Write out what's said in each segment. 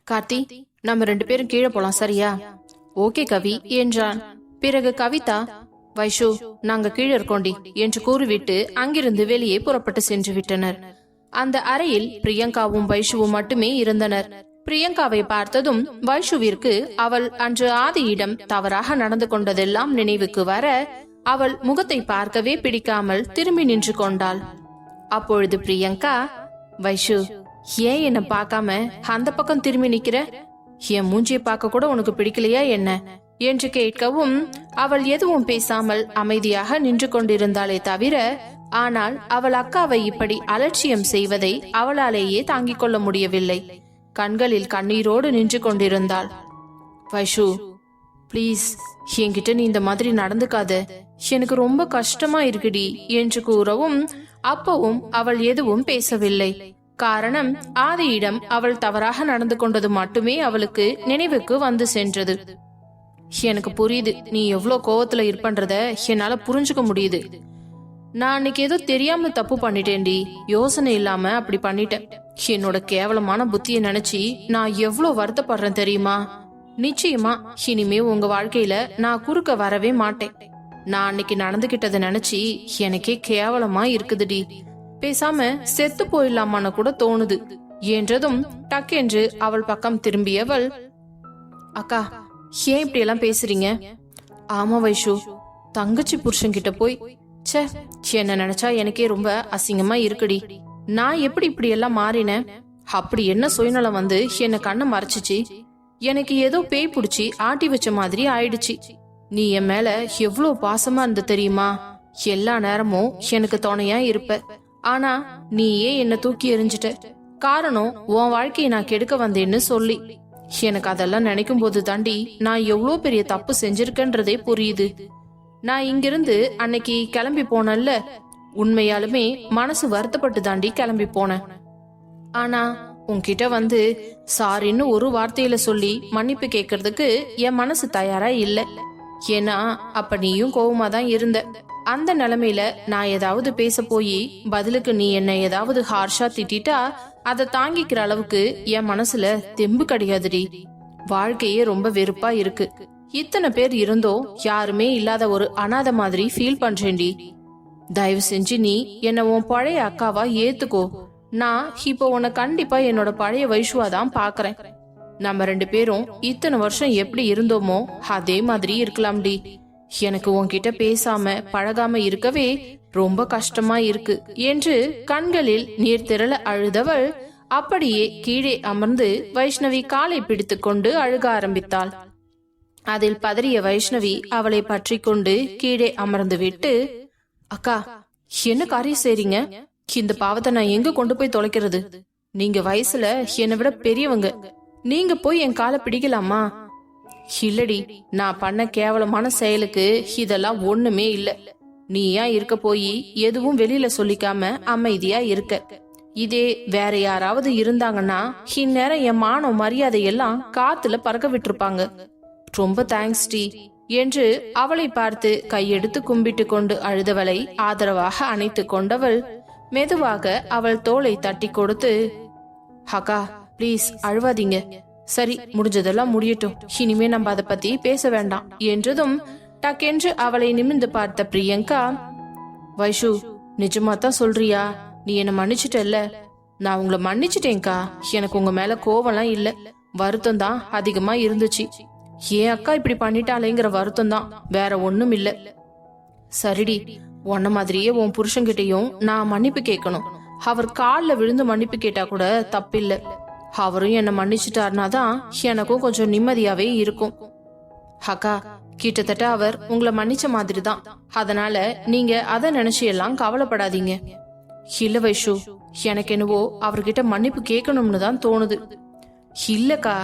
கார்த்தி, நம்ம 2 பேரும் கீழே போலாம், சரியா? ஓகே கவி என்றான். பிறகு கவிதா, வைஷு, நாங்க கீழே இருக்கோண்டி என்று கூறிவிட்டு அங்கிருந்து வெளியே புறப்பட்டு சென்று விட்டனர். அந்த அறையில் பிரியங்காவும் வைஷுவும் மட்டுமே இருந்தனர். பிரியங்காவை பார்த்ததும் வைஷுவிற்கு அவள் அன்று ஆதியிடம் தவறாக நடந்து கொண்டதெல்லாம் நினைவுக்கு வர அவள் முகத்தை பார்க்கவே பிடிக்காமல் திரும்பி நின்று கொண்டாள். அப்பொழுது பிரியங்கா, வைஷு, ஏன் என்ன பார்க்காம அந்த பக்கம் திரும்பி நிக்கிற? என் மூஞ்சியை பார்க்க கூட உனக்கு பிடிக்கலையா என்ன என்று கேட்கவும் அவள் எதுவும் பேசாமல் அமைதியாக நின்று கொண்டிருந்தாளே தவிர, ஆனால் அவள் அக்காவை இப்படி அலட்சியம் செய்வதை அவளாலேயே தாங்கிக் கொள்ள முடியவில்லை. கண்களில் கண்ணீரோடு நின்று கொண்டிருந்தாள். வைஷு, பிளீஸ், என்கிட்ட நீ இந்த மாதிரி நடந்துக்காத, எனக்கு ரொம்ப கஷ்டமா இருக்குடி என்று கூறவும் அப்பவும் அவள் எதுவும் பேசவில்லை. காரணம், ஆதியிடம் அவள் தவறாக நடந்து கொண்டது மட்டுமே அவளுக்கு நினைவுக்கு வந்து சென்றது. எனக்கு புரியுது, நீ எவ்வளவு கோவத்துல இருப்பன்றத என்னால புரிஞ்சுக்க முடியுது. நான் அன்னைக்கு ஏதோ தெரியாம தப்பு பண்ணிட்டேன்டி, யோசனை இல்லாம அப்படி பண்ணிட்டேன். என்னோட கேவலமான புத்தியை நினைச்சு நான் எவ்வளவு வருத்தப்படுறேன் தெரியுமா? நிச்சயமா இனிமே உங்க வாழ்க்கையில நான் குறுக்க வரவே மாட்டேன். நான் அன்னைக்கு நடந்துகிட்டதை நினைச்சு எனக்கே கேவலமா இருக்குதுடி. பேசாம செத்து போயிடலாமான்னு கூட தோணுது என்றதும் டக்கென்று அவள் பக்கம் திரும்பியவள், அக்கா, ஏன் இப்படி எல்லாம் பேசுறீங்க? ஆமா வைஷு, தங்கச்சி புருஷன் கிட்ட போய் ச்சே, என்ன நினைச்சா எனக்கே ரொம்ப அசிங்கமா இருக்குடி. நான் எப்படி இப்படி எல்லாம் மாறினேன்? அப்படி என்ன சுயநலம் வந்து என்ன கண்ணை மறைச்சிச்சு? எனக்கு ஏதோ பேய் புடிச்சு ஆட்டி வச்ச மாதிரி ஆயிடுச்சு. நீ என் மேல எவ்வளவு பாசமா இருந்த தெரியுமா? எல்லா நேரமும் எனக்கு துணையா இருப்ப. ஆனா நீயே என்ன தூக்கி எறிஞ்சிட்ட. காரணம், உன் வாழ்க்கையை நான் கெடுக்க வந்தேன்னு சொல்லி. எனக்கு அதெல்லாம் நினைக்கும் போது தாண்டி நான் எவ்வளவு பெரிய தப்பு செஞ்சிருக்கேன்றதே புரியுது. நான் இங்கிருந்து அன்னைக்கு கிளம்பி போனேன்ல, உண்மையாலுமே மனசு வருத்தப்பட்டு தாண்டி கிளம்பி போனேன். ஆனா உன்கிட்ட வந்து சாரின்னு ஒரு வார்த்தையில சொல்லி மன்னிப்பு கேட்கறதுக்கு என் மனசு தயாரா இல்ல. ஏன்னா அப்ப நீயும் கோவமா தான் இருந்த. அந்த நிலைமையில நான் ஏதாவது பேச போய் பதிலுக்கு நீ என்ன ஏதாவது ஹார்ஷா திட்டா அதை தாங்கிக்கிற அளவுக்கு என் மனசுல தெம்பு கிடையாதுடி. வாழ்க்கையே ரொம்ப வெறுப்பா இருக்கு. இத்தனை பேர் இருந்தோ யாருமே இல்லாத ஒரு அனாதை மாதிரி ஃபீல் பண்றேன்டி. தயவு செஞ்சு நீ என்ன உன் பழைய அக்காவா ஏத்துக்கோ. நான் இப்போ உன்னை கண்டிப்பா என்னோட பழைய வைஷுவா தான் பாக்குறேன். நம்ம 2 பேரும் இத்தனை வருஷம் எப்படி இருந்தோமோ அதே மாதிரி இருக்கலாம்டி. எனக்கு உன்கிட்ட பேசாம பழகாம இருக்கவே ரொம்ப கஷ்டமா இருக்கு என்று கண்களில் நீர் திரள அழுதவள் அப்படியே கீழே அமர்ந்து வைஷ்ணவி காலை பிடித்து கொண்டு அழுக ஆரம்பித்தாள். அதில் பதறிய வைஷ்ணவி அவளை பற்றி கொண்டு கீழே அமர்ந்து விட்டு, அக்கா, என்ன காரியம் செய்றீங்க? இந்த பாவத்தை நான் எங்க கொண்டு போய் தொலைக்கிறது? நீங்க வயசுல என்னை விட பெரியவங்க, நீங்க போய் என் காலை பிடிக்கலாமா? இல்லடி, நான் பண்ண கேவலமான செயலுக்கு இதெல்லாம் ஒண்ணுமே இல்ல. நீ ஏன் இருக்க போய் எதுவும் வெளியில சொல்லிக்காம அமைதியா இருக்க. இதே வேற யாராவது இருந்தாங்கன்னா இந்நேரம் என் மானம் மரியாதை எல்லாம் காத்துல பறக்க விட்டுருப்பாங்க. ரொம்ப தேங்க்ஸ் டி என்று அவளை பார்த்து கையெடுத்து கும்பிட்டு கொண்டு அழுதவளை ஆதரவாக அணைத்து கொண்டவள் மெதுவாக அவள் தோளை தட்டி கொடுத்து, அக்கா பிளீஸ் அழுவாதீங்க, சரி முடிஞ்சதெல்லாம் முடியட்டும், இனிமே நம்ம அதை பத்தி பேச வேண்டாம் என்றதும் டக்கென்று அவளை நிமிர்ந்து பார்த்த பிரியங்கா, வைஷு, நிஜமா தான் சொல்றியா? நீ என்ன மன்னிச்சிட்டல்ல? நான் உங்களை மன்னிச்சிட்டேன்கா. எனக்கு உங்க மேல கோவம்லாம் இல்ல, வருத்தம் தான் அதிகமா இருந்துச்சு. ஏன் அக்கா இப்படி பண்ணிட்டாலேங்கிற வருத்தம் தான், வேற ஒண்ணும் இல்ல. சரிடி, உன்ன மாதிரியே உன் புருஷன்கிட்டையும் நான் மன்னிப்பு கேட்கணும். அவர் காலில் விழுந்து மன்னிப்பு கேட்டா கூட தப்பில்ல. அவரும் என்ன மன்னிச்சுட்டாருனாதான் எனக்கும் கொஞ்சம் நிம்மதியாவே இருக்கும். அக்கா, கிட்டத்தட்ட அவர் உங்களை மன்னிச்ச மாதிரி தான். அதனால நீங்க அதை நினைச்சு எல்லாம் கவலைப்படாதீங்க. இல்ல வைஷு, எனக்கு என்னவோ அவர்கிட்ட மன்னிப்பு கேட்கணும்னு தான் தோணுது. இல்லக்கா,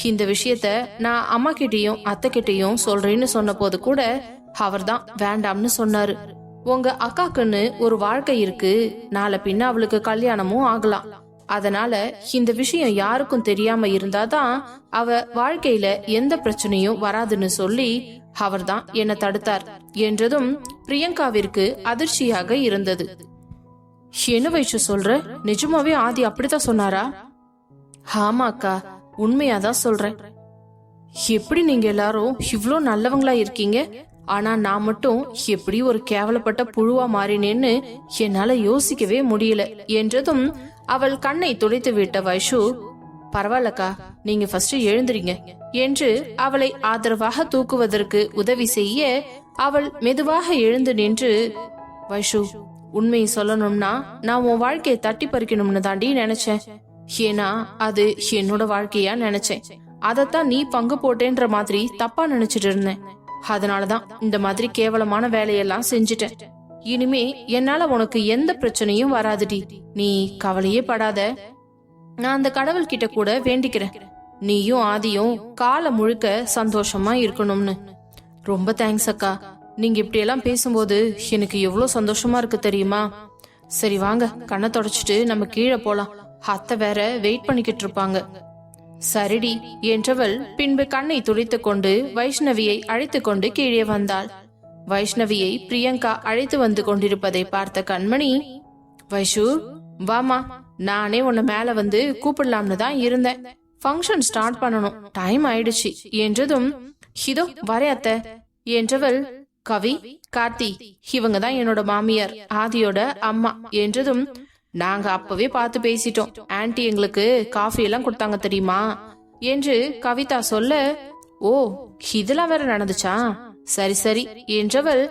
இந்த விஷயத்த நான் அம்மா கிட்டையும் அத்தை கிட்டையும் சொல்றேன்னு சொன்ன போது கூட அவர் தான் வேண்டாம்னு சொன்னாரு. உங்க அக்காக்குன்னு ஒரு வாழ்க்கை இருக்கு, நாளை பின்ன அவளுக்கு கல்யாணமும் ஆகலாம். அதனால இந்த விஷயம் யாருக்கும் தெரியாம இருந்தாதான் அவ வாழ்க்கையில எந்த பிரச்சனையும் வராதுன்னு சொல்லி அவர் தான் என்ன தடுத்தார் என்றதும் பிரியங்காவிற்கு அதிர்ச்சியாக இருந்தது. என்ன வைஷு சொல்ற? நிஜமாவே ஆதி அப்படித்தான் சொன்னாரா? ஆமா அக்கா, உண்மையாதான் சொல்றேன். எப்படி நீங்க எல்லாரும் இவ்ளோ நல்லவங்களா இருக்கீங்க, ஆனா நான் மட்டும் எப்படி ஒரு கேவலப்பட்ட புழுவா மாறினேன்னு என்னால யோசிக்கவே முடியல என்றதும் அவள் கண்ணை துடைத்து விட்ட வைஷு, பரவாயில்லக்கா, நீங்க ஃபர்ஸ்ட் எழுந்திரீங்க என்று அவளை ஆதரவாக தூக்குவதற்கு உதவி செய்ய அவள் மெதுவாக எழுந்து நின்று, வைஷு, உண்மையை சொல்லணும்னா நான் உன் வாழ்க்கையை தட்டி பறிக்கணும்னு தாண்டி நினைச்சேன். ஏன்னா அது என்னோட வாழ்க்கையா நினைச்சேன். அதத்தான் நீ பங்கு போட்டேன்ற மாதிரி தப்பா நினைச்சிட்டு இருந்தேன். அதனாலதான் இந்த மாதிரி கேவலமான வேலையெல்லாம் செஞ்சுட்டேன். இனிமே என்னால உனக்கு எந்த பிரச்சனையும் வராதுடி, நீ கவலையே படாத. நான் அந்த கடவுள் கிட்ட கூட வேண்டிக்கிறேன், நீயும் ஆதியும் காலம் முழுக்க சந்தோஷமா இருக்கணும்னு. ரொம்ப தேங்க்ஸ் அக்கா. நீங்க இப்படி எல்லாம் பேசும்போது எனக்கு எவ்வளவு சந்தோஷமா இருக்கு தெரியுமா? சரி வாங்க, கண்ணை தொடச்சிட்டு நம்ம கீழே போலாம். அத்தை வேற வெயிட் பண்ணிக்கிட்டு இருப்பாங்க. சரிடி என்றவள் பின்பு கண்ணை துடைத்து கொண்டு வைஷ்ணவியை அழைத்து கொண்டு கீழே வந்தாள். வைஷ்ணவியை பிரியங்கா அழைத்து வந்து கொண்டிருப்பதை பார்த்த கண்மணி, வைஷு வாமா, நானே உன்னை மேல வந்து கூப்பிடலாம்னு தான் இருந்தேன். ஃபங்க்ஷன் ஸ்டார்ட் பண்ணணும், டைம் ஆயிடுச்சு என்றதும், இதோ வரையாத்த என்றவள், கவி, கார்த்தி, இவங்க தான் என்னோட மாமியார், ஆதியோட அம்மா என்றதும், நாங்க அப்பவே பார்த்து பேசிட்டோம், ஆன்ட்டி எங்களுக்கு காஃபி எல்லாம் கொடுத்தாங்க தெரியுமா என்று கவிதா சொல்ல, ஓ இதெல்லாம் வேற நடந்துச்சா, சரி சரி என்றவள்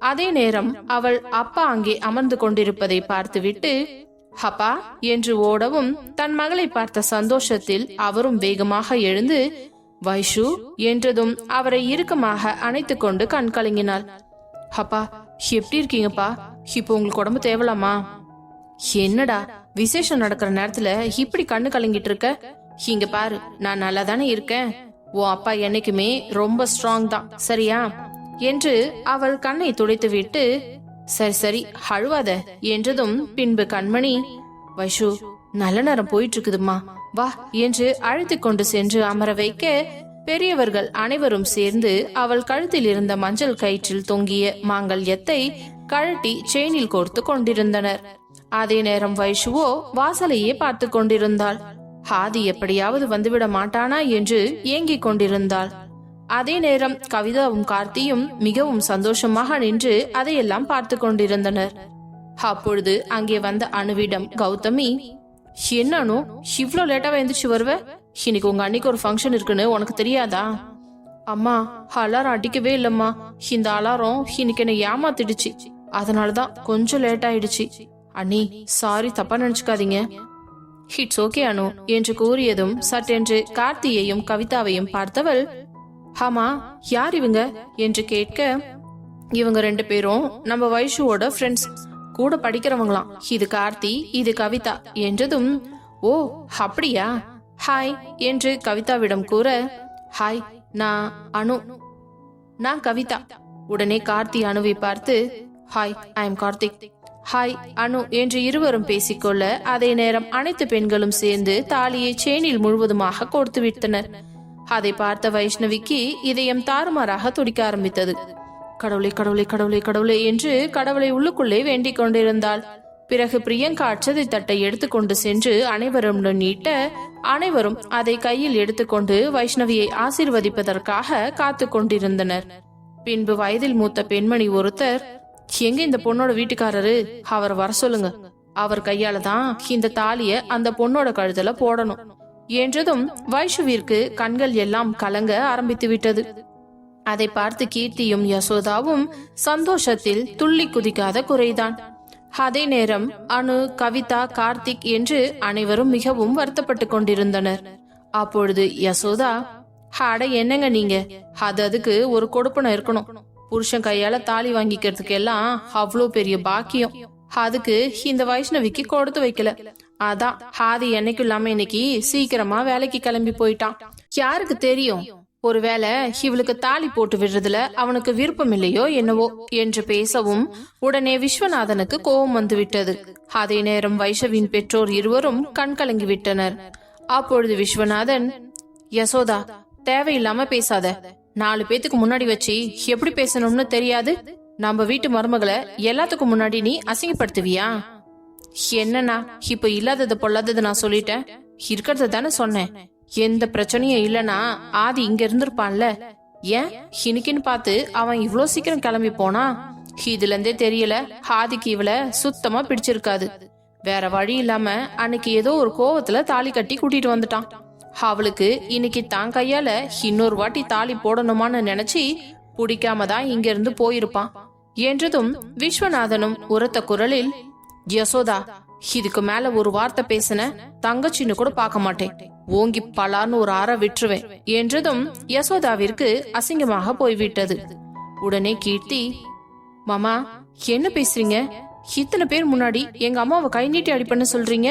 அதே நேரம் அவள் அப்பா அங்கே அமர்ந்து கொண்டிருப்பதை பார்த்துவிட்டு, அப்பா என்று ஓடவும் தன் மகளை பார்த்த சந்தோஷத்தில் அவரும் வேகமாக எழுந்து வைஷு என்றதும் அவரை இறுக்கமாக அணைத்து கொண்டு கண் கலங்கினாள். அப்பா எப்படி இருக்கீங்கப்பா, இப்போ உங்களுக்கு உடம்பு தேவலாமா? என்னடா விசேஷம் நடக்கிற நேரத்துல இப்படி கண்ணு கலங்கிட்டு இருக்க? இங்க பாரு, நான் நல்லா தானே இருக்கேன். உன் அப்பா என்னைக்குமே ரொம்ப ஸ்ட்ராங் தான், சரியா என்று அவள் கண்ணை துடைத்து விட்டு, சரி சரி அழுவாத என்றதும் பின்பு கண்மணி, வைஷு நல்ல நேரம் போயிட்டு இருக்குதுமா, வா என்று அழைத்து கொண்டு சென்று அமர வைக்க பெரியவர்கள் அனைவரும் சேர்ந்து அவள் கழுத்தில் இருந்த மஞ்சள் கயிற்றில் தொங்கிய மாங்கல்யத்தை கழட்டி செயினில் கோர்த்து கொண்டிருந்தனர். அதே நேரம் வைஷுவோ வாசலையே பார்த்து கொண்டிருந்தாள். ஆதி எப்படியாவது வந்துவிட மாட்டானா என்று ஏங்கிக் கொண்டிருந்தாள். அதே நேரம் கவிதாவும் கார்த்தியும் மிகவும் சந்தோஷமாக நின்று அதையெல்லாம் பார்த்து கொண்டிருந்தனர். அப்பொழுது அங்கே வந்த அனுவிடம் கௌதமி, என்ன அனு இவ்ளோ லேட்டாவா எந்திரிச்சு வருவ? இன்னைக்கு உங்க அன்னைக்கு ஒரு ஃபங்க்ஷன் இருக்குன்னு உனக்கு தெரியாதா? அம்மா அலாரம் அடிக்கவே இல்லம்மா, இந்த அலாரம் இன்னைக்கு என்னை ஏமாத்திடுச்சு, அதனாலதான் கொஞ்சம் லேட் ஆயிடுச்சு. அண்ணி சாரி, தப்பா நினைச்சுக்காதீங்க. இட்ஸ் ஓகே அனு என்று கூறியதும் சட்டென்று கார்த்தியையும் கவிதாவையும் பார்த்தவள், ஆமா யார் இவங்க என்று கேட்க, இவங்க 2 பேரும் நம்ம வைஷுவோட ஃப்ரெண்ட்ஸ், கூட படிக்கிறவங்களாம். இது கார்த்தி, இது கவிதா என்றதும், ஓ அப்படியா, ஹாய் என்று கவிதாவிடம் கூற, ஹாய் நான் அனு. நான் கவிதா. உடனே கார்த்தி அனுவை பார்த்து, hi I am Karthik. Hi Anu என்று இருவரும் பேசிக்கொள்ள அதே நேரம் அனைத்து பெண்களும் சேர்ந்து தாலியை செயினில் முழுவதுமாக கோர்த்து விட்டனர். அதை பார்த்த வைஷ்ணவிக்கு இதயம் தாறுமாறாக துடிக்க ஆரம்பித்தது. கடவுளே கடவுளே கடவுளே கடவுளே என்று கடவுளை உள்ளுக்குள்ளே வேண்டிக் கொண்டிருந்தாள். பிறகு பிரியங்கா அச்சதை தட்டை எடுத்துக்கொண்டு சென்று அனைவரும் நீட்ட அனைவரும் அதை கையில் எடுத்துக்கொண்டு வைஷ்ணவியை ஆசீர்வதிப்பதற்காக காத்து கொண்டிருந்தனர். பின்பு வயதில் மூத்த பெண்மணி ஒருத்தர், எங்க இந்த பொண்ணோட வீட்டுக்காரரு, அவர் வர சொல்லுங்க, அவர் கையால தான் இந்த தாலிய அந்த பொண்ணோட கழுத்துல போடணும் என்றதும் வைஷுவிற்கு கண்கள் எல்லாம் கலங்க ஆரம்பித்து விட்டது. அதை பார்த்து கீர்த்தியும் யசோதாவும் சந்தோஷத்தில் துள்ளி குதிக்காத குறைதான். அதே நேரம் அனு, கவிதா, கார்த்திக் என்று அனைவரும் மிகவும் வருத்தப்பட்டு கொண்டிருந்தனர். அப்பொழுது யசோதா, அட என்னங்க நீங்க, அதுக்கு ஒரு கொடுப்பனம் இருக்கணும். புருஷன் கையால தாலி வாங்கிக்கிறதுக்கு எல்லாம் அவ்வளோ பெரிய பாக்கியம், அதுக்கு இந்த வைஷ்ணவிக்கு கொடுத்து வைக்கல. அதான் ஆதி என்னைக்கும் இல்லாம இன்னைக்கு சீக்கிரமா வேலைக்கு கிளம்பி போயிட்டான். யாருக்கு தெரியும், ஒருவேளை இவளுக்கு தாலி போட்டு விடுறதுல அவனுக்கு விருப்பம் இல்லையோ என்னவோ என்று பேசவும் உடனே விஸ்வநாதனுக்கு கோபம் வந்து விட்டது. அதே நேரம் வைஷவின் பெற்றோர் இருவரும் கண் கலங்கி விட்டனர். அப்பொழுது விஸ்வநாதன், யசோதா தேவையில்லாம பேசாத, 4 பேத்துக்கு முன்னாடி வச்சு எப்படி பேசணும்னு தெரியாது? நம்ம வீட்டு மருமகளை எல்லாத்துக்கும் முன்னாடி நீ அசிங்கப்படுத்துவியா? என்னன்னா இப்ப இல்லாதது பொல்லாதது நான் சொல்லிட்டேன், இருக்கிறத தானே சொன்னேன். எந்த பிரச்சனையும் இல்லனா ஆதி இங்க இருந்திருப்பான்ல. ஏன் இன்னைக்குன்னு பார்த்து அவன் இவ்ளோ சீக்கிரம் கிளம்பி போனா? இதுல இருந்தே தெரியல ஆதிக்கு இவள சுத்தமா பிடிச்சிருக்காது. வேற வழி இல்லாம அன்னைக்கு ஏதோ ஒரு கோவத்துல தாலி கட்டி கூட்டிட்டு வந்துட்டான். அவளுக்கு இன்னைக்கு தான் கையால இன்னொரு வாட்டி தாலி போடணுமான்னு நினைச்சு பிடிக்காம தான் இங்க இருந்து போயிருப்பான் என்றதும் விஸ்வநாதனும் உரத்த குரலில், யசோதா, இதுக்கு மேல ஒரு வார்த்தை பேசின தங்கச்சின்னு கூட பார்க்க மாட்டேன், ஓங்கி பலான்னு ஒரு அற விட்டுருவேன் என்றதும் யசோதாவிற்கு அசிங்கமாக போய்விட்டது. உடனே கீர்த்தி, மாமா என்ன பேசுறீங்க? இத்தனை பேர் முன்னாடி எங்க அம்மாவை கை நீட்டி அடிப்பன்னு சொல்றீங்க?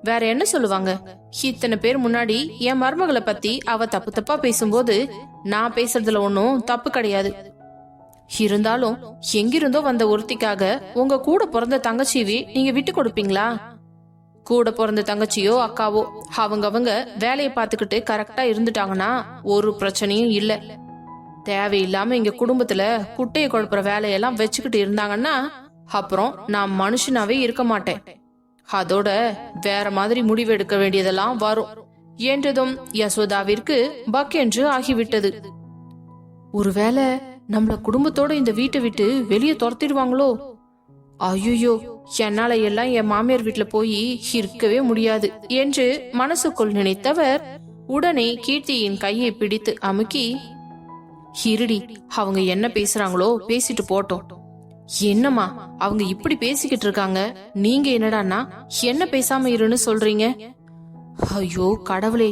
வேற என்ன சொல்லுவாங்க? இத்தனை பேர் முன்னாடி என் மருமகளை பத்தி அவ தப்பு தப்பா பேசும்போது நான் பேசுறதுல ஒன்னும் தப்பு கிடையாது. இருந்தாலும் எங்கிருந்தோ வந்த ஒருத்திக்காக உங்க கூட பிறந்த தங்கச்சியவே நீங்க விட்டு கொடுப்பீங்களா? கூட பிறந்த தங்கச்சியோ அக்காவோ அவங்க வேலையை பார்த்துக்கிட்டு கரெக்டா இருந்துட்டாங்கன்னா ஒரு பிரச்சனையும் இல்ல. தேவையில்லாம எங்க குடும்பத்துல குட்டையை குழப்புற வேலையெல்லாம் வச்சுக்கிட்டு இருந்தாங்கன்னா அப்புறம் நான் மனுஷனாவே இருக்க மாட்டேன். அதோட வேற மாதிரி முடிவு எடுக்க வேண்டியதெல்லாம் வரும் என்றதும் யசோதாவிற்கு பக்கென்று ஆகிவிட்டது. ஒருவேளை நம்மள குடும்பத்தோட இந்த வீட்டை விட்டு வெளியே துரத்திடுவாங்களோ? ஐயோ, என்னால எல்லாம் என் மாமியார் வீட்டுல போய் இருக்கவே முடியாது என்று மனசுக்குள் நினைத்தவர் உடனே கீர்த்தியின் கையை பிடித்து அமுக்கி, இருடி, அவங்க என்ன பேசுறாங்களோ பேசிட்டு போட்டோம். என்னம்மா அவங்க இப்படி பேசிக்கிட்டு இருக்காங்க, நீங்க என்னடான்னா என்ன பேசாம இருன்னு சொல்றீங்க? ஐயோ கடவுளே,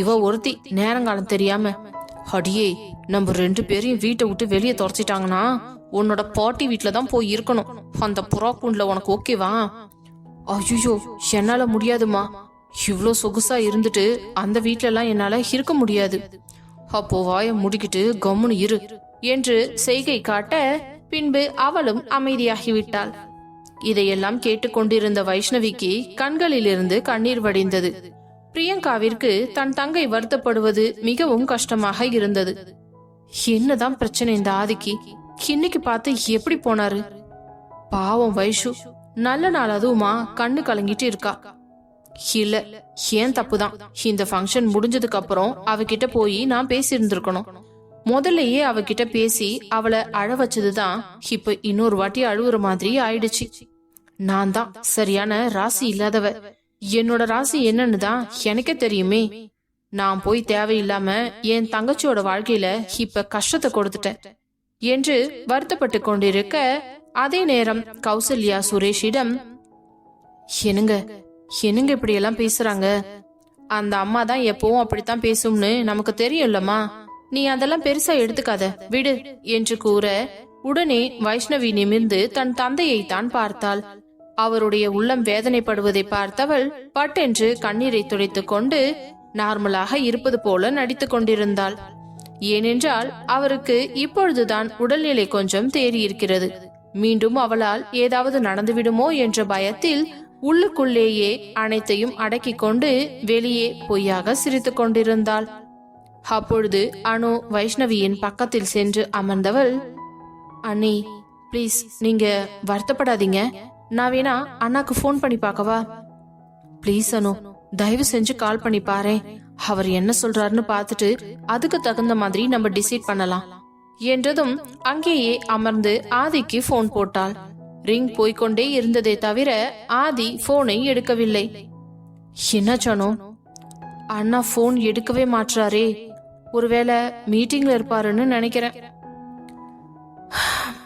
இவ ஒருத்தி நேரங்காலம் தெரியாம. அடியே, நம்ம 2 பேரையும் வீட்டை விட்டு வெளியே துரச்சிட்டாங்கன்னா உன்னோட பாட்டி வீட்டுலதான் போய் இருக்கணும். அந்த புறாக்கூண்ட்ல உனக்கு ஓகேவா? ஐயோ, என்னால முடியாதுமா. இவ்ளோ சொகுசா இருந்துட்டு அந்த வீட்டுல எல்லாம் என்னால இருக்க முடியாது. அப்போ வாய முடிக்கிட்டு கம்முன்னு இரு என்று செய்கை காட்ட பின்பு அவளும் அமைதியாகிவிட்டாள். இதையெல்லாம் கேட்டுக்கொண்டிருந்த வைஷ்ணவிக்கு கண்களிலிருந்து கண்ணீர் வடிந்தது. பிரியங்காவிற்கு தன் தங்கை வருத்தப்படுவது மிகவும் கஷ்டமாக இருந்தது. என்னதான் பிரச்சனை இந்த ஆதிக்கு? இன்னைக்கு பார்த்து எப்படி போனாரு? பாவம் வைஷு, நல்ல நாள் அதுவுமா கண்ணு கலங்கிட்டு இருக்கா. இல்ல, ஏன் தப்புதான். இந்த ஃபங்க்ஷன் முடிஞ்சதுக்கு அப்புறம் அவகிட்ட போய் நான் பேசியிருந்திருக்கணும். முதல்லயே அவகிட்ட பேசி அவளை அழ வச்சதுதான் இப்ப இன்னொரு வாட்டி அழுவுற மாதிரி ஆயிடுச்சு. நான் தான் சரியான ராசி இல்லாதவ. என்னோட ராசி என்னன்னு தான் எனக்கே தெரியுமே. நான் போய் தேவையில்லாம என் தங்கச்சியோட வாழ்க்கையில இப்ப கஷ்டத்தை கொடுத்துட்டேன் என்று வருத்தப்பட்டு கொண்டிருக்க, அதே நேரம் கௌசல்யா சுரேஷிடம், என்னங்க இப்படி எல்லாம் பேசுறாங்க? அந்த அம்மா தான் எப்பவும் அப்படித்தான் பேசும்னு நமக்கு தெரியும்லம்மா. நீ அதெல்லாம் பெருசா எடுத்துக்காத, விடு என்று கூற, உடனே வைஷ்ணவி நிமிர்ந்து தன் தந்தையை தான் பார்த்தாள். அவருடைய உள்ளம் வேதனைப்படுவதை பார்த்தவள் பட்டென்று கண்ணீரை துடைத்துக் கொண்டு நார்மலாக இருப்பது போல நடித்துக் கொண்டிருந்தாள். ஏனென்றால் அவருக்கு இப்பொழுதுதான் உடல்நிலை கொஞ்சம் தேறியிருக்கிறது. மீண்டும் அவளால் ஏதாவது நடந்துவிடுமோ என்ற பயத்தில் உள்ளுக்குள்ளேயே அனைத்தையும் அடக்கிக் கொண்டு வெளியே பொய்யாக சிரித்துக் கொண்டிருந்தாள். அப்பொழுது அனு வைஷ்ணவியின் பக்கத்தில் சென்று அமர்ந்தவள், அண்ணி பிளீஸ் நீங்க வருத்தப்படாதீங்க, நான் வேணா அண்ணாக்கு போன் பண்ணி பார்க்கவா? பிளீஸ் அனு, தயவு செஞ்சு கால் பண்ணி பாரு. அவர் என்ன சொல்றாருன்னு பார்த்துட்டு அதுக்கு தகுந்த மாதிரி நம்ம டிசைட் பண்ணலாம் என்றதும் அங்கேயே அமர்ந்து ஆதிக்கு போன் போட்டாள். ரிங் போய்கொண்டே இருந்ததே தவிர ஆதி போனை எடுக்கவில்லை. என்ன சொன்னோ? அண்ணா போன் எடுக்கவே மாற்றாரே, ஒருவேளை மீட்டிங்ல இருப்பாருன்னு நினைக்கிறேன்.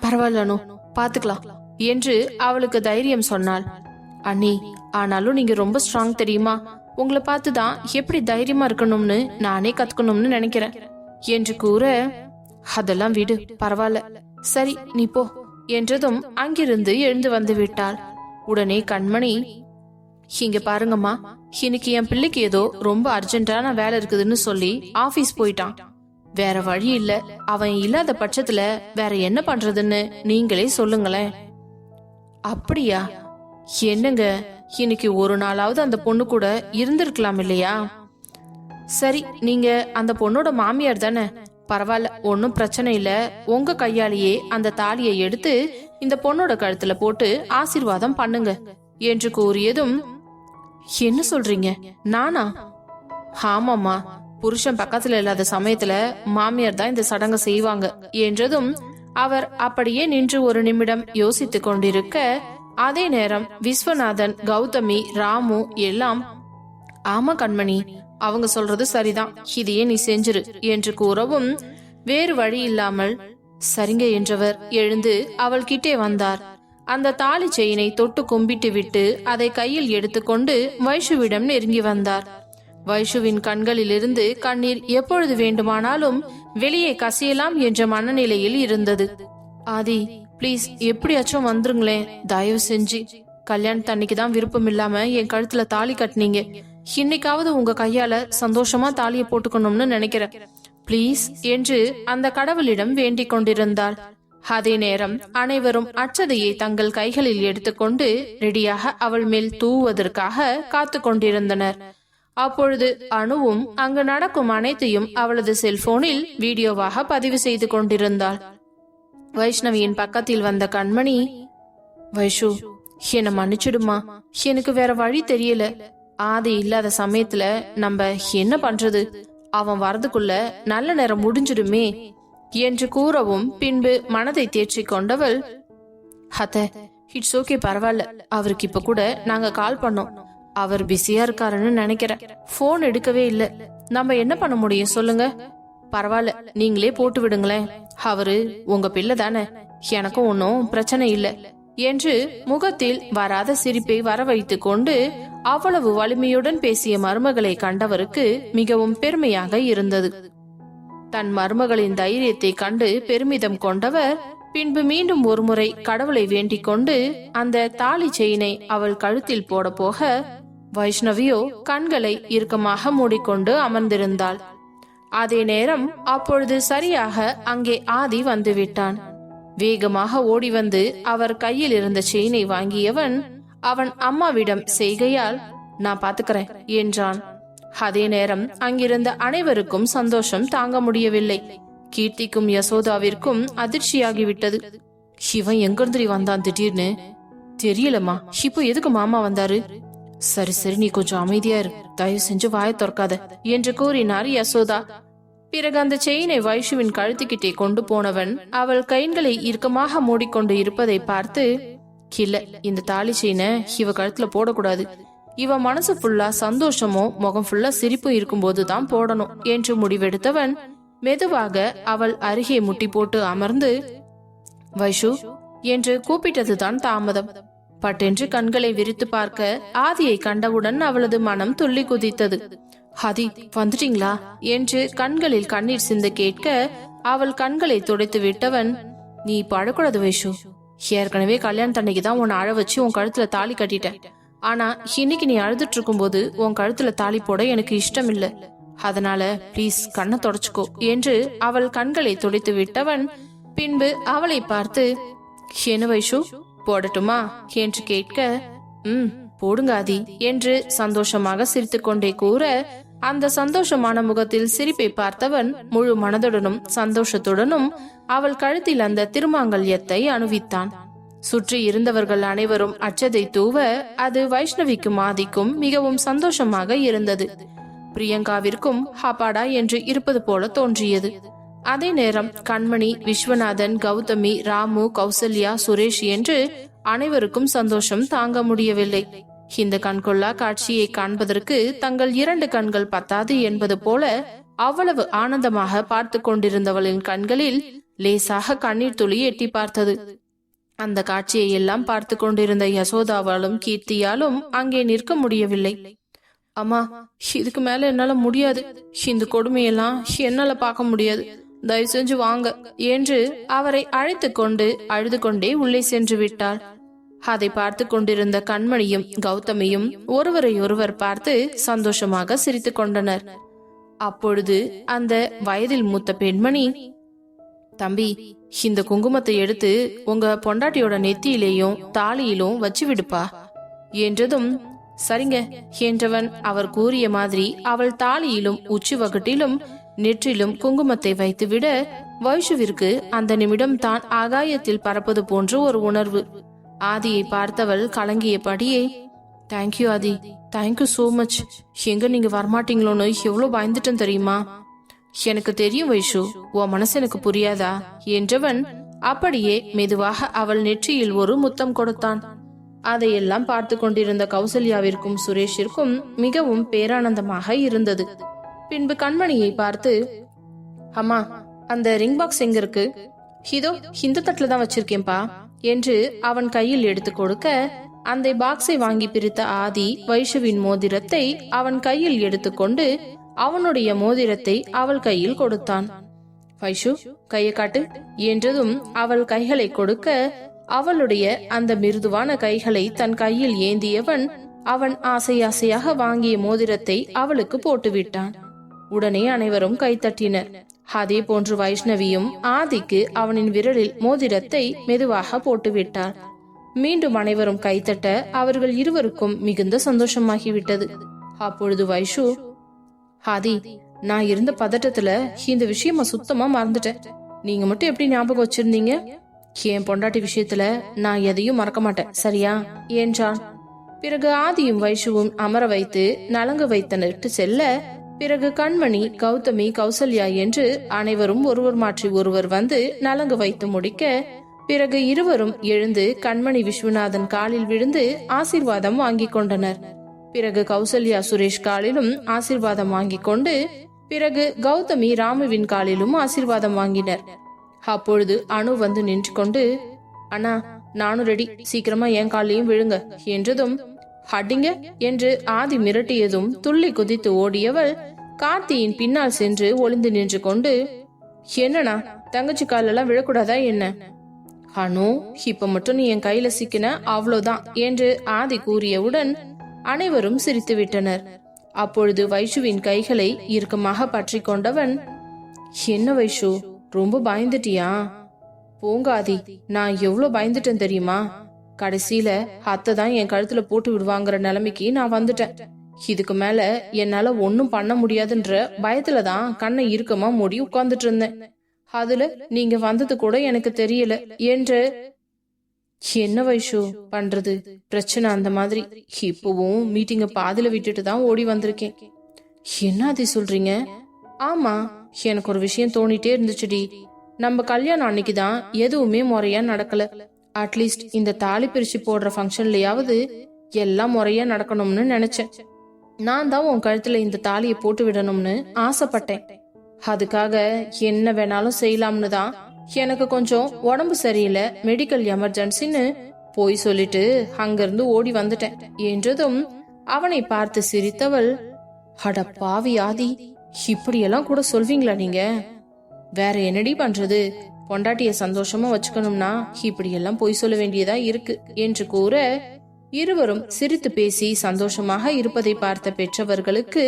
பரவாயில்ல அனு, பாத்துக்கலாம் என்று அவளுக்கு தைரியம் சொன்னாள். அண்ணி, ஆனாலும் நீங்க ரொம்ப ஸ்ட்ராங் தெரியுமா? உங்களை பார்த்துதான் எப்படி தைரியமா இருக்கணும்னு நானே கத்துக்கணும்னு நினைக்கிறேன் என்று கூற, அதெல்லாம் விடு, பரவாயில்ல, சரி நீ போ என்றதும் அங்கிருந்து எழுந்து வந்து விட்டாள். உடனே கண்மணி, இங்க பாருங்கம்மா, இன்னைக்கு என் பிள்ளைக்கு ஏதோ ரொம்ப அர்ஜென்டான வேலை இருக்குதுன்னு சொல்லி ஆபீஸ் போயிட்டான். வேற வழி இல்ல, அவன் இல்லாத பட்சத்துல வேற என்ன பண்றதுன்னு நீங்களே சொல்லுங்களேன். அப்படியா? என்னங்க, இன்னைக்கு ஒரு நாளாவது அந்த பொண்ணு கூட இருந்திருக்கலாம் இல்லையா? சரி, நீங்க அந்த பொண்ணோட மாமியார் தானே, பரவாயில்ல, ஒன்னும் பிரச்சனை இல்ல. உங்க கையாலேயே அந்த தாலியை எடுத்து இந்த பொண்ணோட கழுத்துல போட்டு ஆசீர்வாதம் பண்ணுங்க என்று கூறியதும், என்ன சொல்றீங்க? நானா? ஆமாம்மா, புருஷன் பக்கத்துல இல்லாத சமயத்துல மாமியார் தான் இந்த சடங்கை செய்வாங்க என்றதும் அவர் அப்படியே நின்று ஒரு நிமிடம் யோசித்துக் கொண்டிருக்க, அதே நேரம் விஸ்வநாதன், கௌதமி, ராமு எல்லாம் ஆமா கண்மணி, அவங்க சொல்றது சரிதான், இதையே நீ செஞ்சிரு என்று கூறவும் வேறு வழி இல்லாமல் சரிங்க என்றவர் எழுந்து அவள் கிட்டே வந்தார். அந்த தாலி செயினை தொட்டு கும்பிட்டு விட்டு அதை கையில் எடுத்துக்கொண்டு வைஷுவிடம் நெருங்கி வந்தார். வைஷுவின் கண்களிலிருந்து கண்ணீர் எப்பொழுது வேண்டுமானாலும் வெளியே கசியலாம் என்ற மனநிலையில் இருந்தது. ஆதி, பிளீஸ் எப்படியாச்சும் வந்துருங்களேன், தயவு செஞ்சு. கல்யாணத்தன்னைக்கு தான் விருப்பம் இல்லாம என் கழுத்துல தாலி கட்டினீங்க, இன்னைக்காவது உங்க கையால சந்தோஷமா தாலியை போட்டுக்கணும்னு நினைக்கிறேன், பிளீஸ் என்று அந்த கடவுளிடம் வேண்டிக் கொண்டிருந்தாள். அதே நேரம் அனைவரும் அச்சதையை தங்கள் கைகளில் எடுத்துக்கொண்டு ரெடியாக அவள் மேல் தூவுவதற்காக காத்து கொண்டிருந்தனர். அப்பொழுது அனுவும் அங்கு நடக்கும் அனைத்தையும் அவளது செல்போனில் வீடியோவாக பதிவு செய்து கொண்டிருந்தாள். வைஷ்ணவியின் பக்கத்தில் வந்த கண்மணி, வைஷு, என்ன மன்னிச்சிடுமா, எனக்கு வேற வழி தெரியல. ஆதி இல்லாத சமயத்துல நம்ம என்ன பண்றது, அவன் வரதுக்குள்ள நல்ல நேரம் முடிஞ்சிடுமே என்று கூறவும் பின்பு மனதை தேற்றி கொண்டவள், அத்த இட்ஸ் ஓகே, பரவாயில்ல, அவருக்கு இப்ப கூட நாங்க கால் பண்ணோம், அவர் பிஸியா இருக்காருன்னு நினைக்கிறேன், போன் எடுக்கவே இல்ல, நம்ம என்ன பண்ண முடியும் சொல்லுங்க, பரவாயில்ல நீங்களே போட்டு விடுங்களேன், அவரு உங்க பிள்ளை தானே, எனக்கும் ஒன்னும் பிரச்சனை இல்ல என்று முகத்தில் வராத சிரிப்பை வரவைத்துக் கொண்டு அவ்வளவு வலிமையுடன் பேசிய மருமகளை கண்டவருக்கு மிகவும் பெருமையாக இருந்தது. தன் மருமகளின் தைரியத்தை கண்டு பெருமிதம் கொண்டவர் பின்பு மீண்டும் ஒருமுறை கடவுளை வேண்டிக் கொண்டு அந்த தாலி செயினை அவள் கழுத்தில் போட போக, வைஷ்ணவியோ கண்களை இறுக்கமாக மூடிக்கொண்டு அமர்ந்திருந்தாள். அதே நேரம் அப்பொழுது சரியாக அங்கே ஆதி வந்துவிட்டான். வேகமாக ஓடி வந்து அவர் கையில் இருந்த செயினை வாங்கியவன் அவன் அம்மாவிடம் செய்கையால் நான் பாத்துக்கிறேன் என்றான். அதே நேரம் அங்கிருந்த அனைவருக்கும் சந்தோஷம் தாங்க முடியவில்லை. கீர்த்திக்கும் யசோதாவிற்கும் அதிர்ச்சியாகிவிட்டது. இவன் எங்கிருந்து வந்தான் திடீர்னு தெரியலம்மா, இப்போ எதுக்கு மாமா வந்தாரு? சரி சரி, நீ கொஞ்சம் அமைதியா இரு, தயவு செஞ்சு வாயை திறக்காத என்று கூறினார் யசோதா. பிறகு அந்த செயினை வைஷுவின் கழுத்துக்கிட்டே கொண்டு போனவன் அவள் கைகளை இறுக்கமாக மூடிக்கொண்டு இருப்பதை பார்த்து, இல்ல, இந்த தாலி செயினை இவ கழுத்துல போடக்கூடாது, இவ மனசு ஃபுல்லா சந்தோஷமோ முகம் ஃபுல்லா சிரிப்பு இருக்கும் போதுதான் போடணும் என்று முடிவெடுத்தவன் மெதுவாக அவள் அருகே முட்டி போட்டு அமர்ந்து வைஷு என்று கூப்பிட்டதுதான் தாமதம். பட்டென்று கண்களை விரித்து பார்க்க ஆதியை கண்டவுடன் அவளது மனம் துள்ளி குதித்தது. ஆதி, வந்துட்டீங்களா என்று கண்களில் கண்ணீர் சிந்த கேட்க அவள் கண்களை துடைத்து விட்டவன், நீ பழக்கூடாது வைஷு, ஏற்கனவே கல்யாணத்தன்னைக்கு தான் உன்னை அழ வச்சு உன் கழுத்துல தாலி கட்டிட்டேன், ஆனா இன்னைக்கு நீ அழுதுட்டு இருக்கும் போது உன் கழுத்துல தாலி போட எனக்கு இஷ்டம் இல்ல, அதனால பிளீஸ் கண்ணை தொடச்சுக்கோ என்று அவள் கண்களை துடைத்து விட்டவன் பின்பு அவளை பார்த்து, என்ன வைஷு போடட்டுமா என்று கேட்க, போடுங்க ஆதி என்று சந்தோஷமாக சிரித்து கொண்டே கூற, அந்த சந்தோஷமான முகத்தில் சிரிப்பை பார்த்தவன் முழு மனதுடனும் சந்தோஷத்துடனும் அவள் கழுத்தில் அந்த திருமாங்கல்யத்தை அணிவித்தான். சுற்றி இருந்தவர்கள் அனைவரும் அச்சதை தூவ அது வைஷ்ணவிக்கும் ஆதிக்கும் மிகவும் சந்தோஷமாக இருந்தது. பிரியங்காவிற்கும் ஹாப்பாடா என்று இருப்பது போல தோன்றியது. அதே நேரம் கண்மணி, விஸ்வநாதன், கௌதமி, ராமு, கௌசல்யா, சுரேஷ் என்று அனைவருக்கும் சந்தோஷம் தாங்க முடியவில்லை. இந்த கண்கொள்ளா காட்சியை காண்பதற்கு தங்கள் 2 கண்கள் பத்தாது என்பது போல அவ்வளவு ஆனந்தமாக பார்த்து கொண்டிருந்தவளின் கண்களில் லேசாக கண்ணீர் துளி எட்டி பார்த்தது. அந்த காட்சியை எல்லாம் பார்த்து கொண்டிருந்த யசோதாவாலும் கீர்த்தியாலும் அங்கே நிற்க முடியவில்லை. அம்மா, இதுக்கு மேல என்னால முடியாது, இந்த கொடுமையெல்லாம் என்னால பார்க்க முடியாது, தயவு செஞ்சு வாங்க என்று அவரை அழைத்து கொண்டு அழுது கொண்டே உள்ளே சென்று விட்டாள். அதை பார்த்து கொண்டிருந்த கண்மணியும் கௌதமியும் ஒருவரை ஒருவர் பார்த்து சந்தோஷமாக சிரித்து கொண்டனர். அப்பொழுது அந்த வயதில் மூத்த பெண்மணி, தம்பி, இந்த குங்குமத்தை எடுத்து உங்க பொண்டாட்டியோட நெத்தியிலேயும் தாலியிலும் வச்சு விடுப்பா என்றதும், சரிங்க என்றவன் அவர் கூறிய மாதிரி அவள் தாலியிலும் உச்சி வகுட்டிலும் நெற்றிலும் குங்குமத்தை வைத்துவிட வைஷுவிற்கு அந்த நிமிடம் தான் ஆகாயத்தில் பறப்பது போன்ற ஒரு உணர்வு. ஆதியை பார்த்தவள் கலங்கியபடியே, தேங்க்யூ ஆதி, தேங்க்யூ சோ மச். எங்க நீங்க வரமாட்டீங்களோன்னு எவ்வளவு பயந்துட்டேன் தெரியுமா? எனக்கு தெரியும் வைஷு, உன் மனசு எனக்கு புரியாதா என்றவன் அப்படியே மெதுவாக அவள் நெற்றியில் ஒரு முத்தம் கொடுத்தான். அதையெல்லாம் பார்த்து கொண்டிருந்த கௌசல்யாவிற்கும் சுரேஷிற்கும் மிகவும் பேரானந்தமாக இருந்தது. பின்பு கண்மணியை பார்த்து, அம்மா, அந்த ரிங் பாக்ஸ் எங்க இருக்கு? இதோ இந்த தட்டுல தான் வச்சிருக்கேன்பா என்று அவன் கையில் எடுத்து கொடுக்க, அந்த பாக்ஸை வாங்கி பிரித்த ஆதி வைஷுவின் மோதிரத்தை அவன் கையில் எடுத்துக்கொண்டு அவனுடைய மோதிரத்தை அவள் கையில் கொடுத்தான். வைஷு, கையை காட்டு என்றதும் அவள் கைகளை கொடுக்க, அவளுடைய அந்த மிருதுவான கைகளை தன் கையில் ஏந்தியவன் அவன் ஆசை ஆசையாக வாங்கிய மோதிரத்தை அவளுக்கு போட்டுவிட்டான். உடனே அனைவரும் கைத்தட்டினர். அதே போன்று வைஷ்ணவியும் ஆதிக்கு அவனின் விரலில் மோதிரத்தை மெதுவாக போட்டுவிட்டார். மீண்டும் அனைவரும் கைத்தட்ட அவர்கள் இருவருக்கும் மிகுந்த சந்தோஷமாகிவிட்டது. அப்பொழுது வைஷு, ஆதி, நான் இருந்த பதட்டத்துல இந்த விஷயமா சுத்தமா மறந்துட்டேன். நீங்க மட்டும் எப்படி ஞாபகம் வச்சிருந்தீங்க? என் பொண்டாட்டி விஷயத்துல நான் எதையும் மறக்க மாட்டேன், சரியா என்றான். பிறகு ஆதியும் வைஷுவும் அமர வைத்து நலங்கு வைத்தனர்ட்டு செல்ல, பிறகு கண்மணி, கௌதமி, கௌசல்யா என்று அனைவரும் ஒருவர் மாற்றி ஒருவர் வந்து நலங்கு வைத்து முடிக்க, பிறகு இருவரும் எழுந்து கண்மணி விஸ்வநாதன் காலில் விழுந்து ஆசீர்வாதம் வாங்கி கொண்டனர். பிறகு கௌசல்யா சுரேஷ் காலிலும் ஆசீர்வாதம் வாங்கி கொண்டு, பிறகு கௌதமி ராமுவின் காலிலும் ஆசீர்வாதம் வாங்கினர். அப்பொழுது அனு வந்து நின்று கொண்டு, அண்ணா, நானும் ரெடி, சீக்கிரமா என் காலையும் விழுங்க என்றதும், அடிங்க என்று ஆதி மிரட்டியதும் துள்ளி குதித்து ஓடியவள் கார்த்தியின் பின்னால் சென்று ஒளிந்து நின்று கொண்டு, என்னண்ணா, தங்கச்சி காலெல்லாம் விழக்கூடாதா என்ன? அனு, இப்ப மட்டும் நீ என் கையில சிக்கின அவ்வளவுதான் என்று ஆதி கூறியவுடன் அனைவரும் சிரித்து விட்டனர். அப்பொழுது வைஷுவின் கைகளை இறுக்கமாக பற்றி கொண்டவன், என்ன வைஷு, ரொம்ப பயந்துட்டியா? போங்காதி, நான் எவ்வளவு பயந்துட்டேன் தெரியுமா? கடைசியில அத்தை தான் என் கழுத்துல போட்டு விடுவாங்கிற நிலைமைக்கு நான் வந்துட்டேன். இதுக்கு மேல என்னால ஒன்னும் பண்ண முடியாதுன்ற பயத்துலதான் கண்ணை இறுக்கமா மூடி உட்கார்ந்துட்டு இருந்தேன். அதுல நீங்க வந்தது கூட எனக்கு தெரியல என்று. என்ன வைஷு பண்றது, பிரச்சனை அந்த மாதிரி. இப்பவும் மீட்டிங்க பாதியில விட்டுட்டு தான் ஓடி வந்திருக்கேன். என்ன அதை சொல்றீங்க? ஆமா, எனக்கு ஒரு விஷயம் தோணிட்டே இருந்துச்சுடி. நம்ம கல்யாணம் அன்னைக்குதான் எதுவுமே முறையா நடக்கல. அட்லீஸ்ட் இந்த தாலி பிரிச்சு போடுற ஃபங்க்ஷன்லயாவது எல்லாம் முறையா நடக்கணும்னு நினைச்சேன். நான் தான் உன் கழுத்துல இந்த தாலியை போட்டு விடணும்னு ஆசைப்பட்டேன். அதுக்காக என்ன வேணாலும் செய்யலாம்னு தான் எனக்கு கொஞ்சம் உடம்பு சரியில்லை, மெடிக்கல் எமர்ஜென்சின்னு போய் சொல்லிட்டு அங்கிருந்து ஓடி வந்துட்டேன் என்றதும் அவனை பார்த்து சிரித்தவள், அட பாவி ஆதி, இப்படியெல்லாம் கூட சொல்வீங்களா நீங்க? வேற என்னடி பண்றது, பொண்டாட்டிய சந்தோஷமா வச்சுக்கணும்னா இப்படியெல்லாம் போய் சொல்ல வேண்டியதா இருக்கு என்று கூற, இருவரும் சிரித்து பேசி சந்தோஷமாக இருப்பதை பார்த்த பெற்றவர்களுக்கு